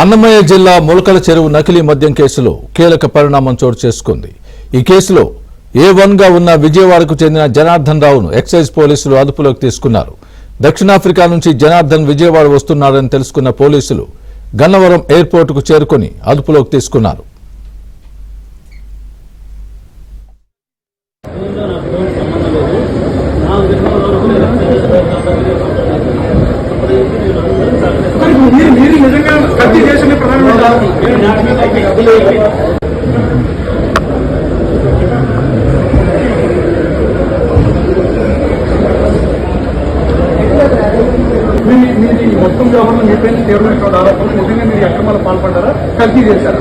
అన్నమయ్య జిల్లా ములకల చెరువు నకిలీ మద్యం కేసులో కీలక పరిణామం చోటు చేసుకుంది. ఈ కేసులో A1 గా ఉన్న విజయవాడకు చెందిన జనార్దన్ రావును ఎక్సైజ్ పోలీసులు అదుపులోకి తీసుకున్నారు. దక్షిణాఫ్రికా నుంచి జనార్దన్ విజయవాడ వస్తున్నాడని తెలుసుకున్న పోలీసులు గన్నవరం ఎయిర్పోర్టుకు చేరుకొని అదుపులోకి తీసుకున్నారు. మొత్తం వ్యవహారం చెప్పేసి తీవ్రమైన ఆరోపణలు నిజంగా మీరు అక్రమాలు పాల్పడ్డారా కల్తీ చేశారా?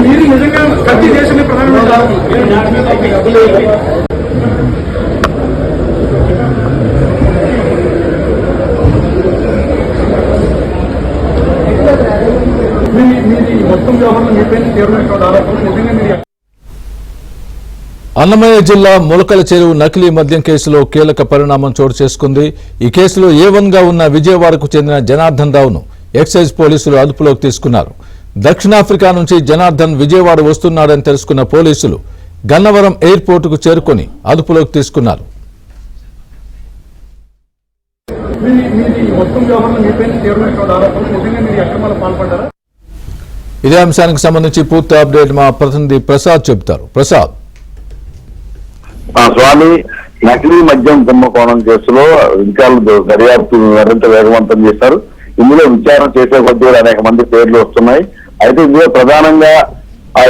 మీరు నిజంగా కల్తీ చేసిన ప్రధానమంత్రి మొత్తం వ్యవహారం చెప్పేసి తీవ్రమైన ఆరోపణలు నిజంగా మీరు అన్నమయ్య జిల్లా ములకల చెరువు నకిలీ మద్యం కేసులో కీలక పరిణామం చోటు చేసుకుంది. ఈ కేసులో A1 గా ఉన్న విజయవాడకు చెందిన జనార్దన్ రావును ఎక్సైజ్ పోలీసులు అదుపులోకి తీసుకున్నారు. దక్షిణాఫ్రికా నుంచి జనార్దన్ విజయవాడ వస్తున్నాడని తెలుసుకున్న పోలీసులు గన్నవరం ఎయిర్పోర్టుకు చేరుకొని అదుపులోకి తీసుకున్నారు. ఇదే అంశానికి సంబంధించి పూర్తి అప్డేట్ మా ప్రతినిధి ప్రసాద్ చెబుతారు. ప్రసాద్, స్వామి, నకిలీ మద్యం కుంభకోణం కేసులో అధికారులు దర్యాప్తు మరింత వేగవంతం చేశారు. ఇందులో విచారణ చేసే కొద్దీ అనేక మంది పేర్లు వస్తున్నాయి. అయితే ఇందులో ప్రధానంగా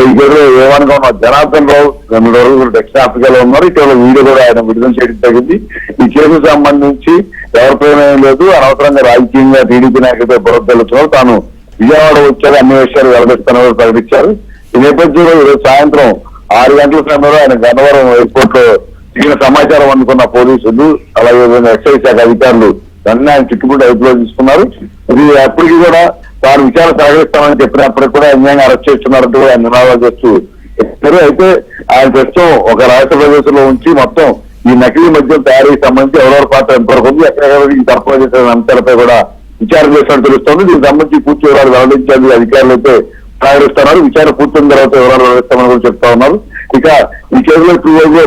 ఈ కేసులో A1 గా ఉన్న జనార్దన్ రావు 2 రోజులు దక్షిణాఫ్రికాలో ఉన్నారు. ఇటీవల వీడియో కూడా ఆయన విడుదల చేయడం జరిగింది. ఈ కేసుకు సంబంధించి ఎవరిపైన లేదు, అనవసరంగా రాజకీయంగా టీడీపీ నాయకులతో బురద తెలుస్తున్నారు. తాను విజయవాడ వచ్చారు, అన్ని విషయాలు వెల్లడిస్తానని ప్రకటించారు. ఈ నేపథ్యంలో ఈరోజు సాయంత్రం 6 గంటల సమయంలో ఆయన గన్నవరం ఎయిర్పోర్ట్ లో తగిన సమాచారం అందుకున్న పోలీసులు, అలాగే ఎక్సైజ్ శాఖ అధికారులు దాన్ని ఆయన చుట్టుముట్టు అదుపులో తీసుకున్నారు. ఇది అప్పటికి కూడా తాను విచారణ సహకరిస్తామని చెప్పినప్పటికీ కూడా అన్యాయంగా అరెస్ట్ చేస్తున్నారంటూ ఆయన నినాదాలు చేస్తూ అయితే ఆయన ప్రస్తుతం ఒక రాష్ట్ర ప్రదేశంలో ఉంచి మొత్తం ఈ నకిలీ మద్యం తయారీకి సంబంధించి ఎవరెవరి పాత్ర ఎంతవరకు ఉంది, ఎక్కడెక్కడ ఈ సరఫరా చేసిన అంశాలపై కూడా విచారణ చేసినట్టు తెలుస్తోంది. దీనికి సంబంధించి పూర్తి వివరాలు వెల్లడించాలి అధికారులు అయితే సహకరిస్తున్నారు. విచారణ పూర్తయిన తర్వాత వివరాలు వెల్లడిస్తామని కూడా చెప్తా ఉన్నారు. ఇక ఈ కేసులో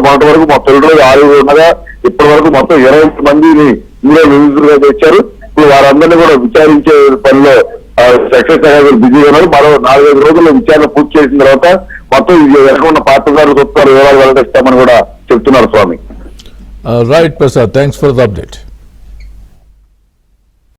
మొదటి వరకు మొత్తం 2 రోజులు 6 ఉండగా ఇప్పటి వరకు మొత్తం 20 మందిని ఇందులో నిందితులుగా తెచ్చారు. ఇప్పుడు వారందరినీ కూడా విచారించే పనిలో ఎక్సైజ్ శాఖ బిజీగా ఉన్నారు. మరో 4-5 రోజుల్లో విచారణ పూర్తి చేసిన తర్వాత మొత్తం వెనక ఉన్న పాత్రదారులు వివరాలు వెల్లడిస్తామని కూడా చెప్తున్నారు. Swami, right Prasad, thanks for the update.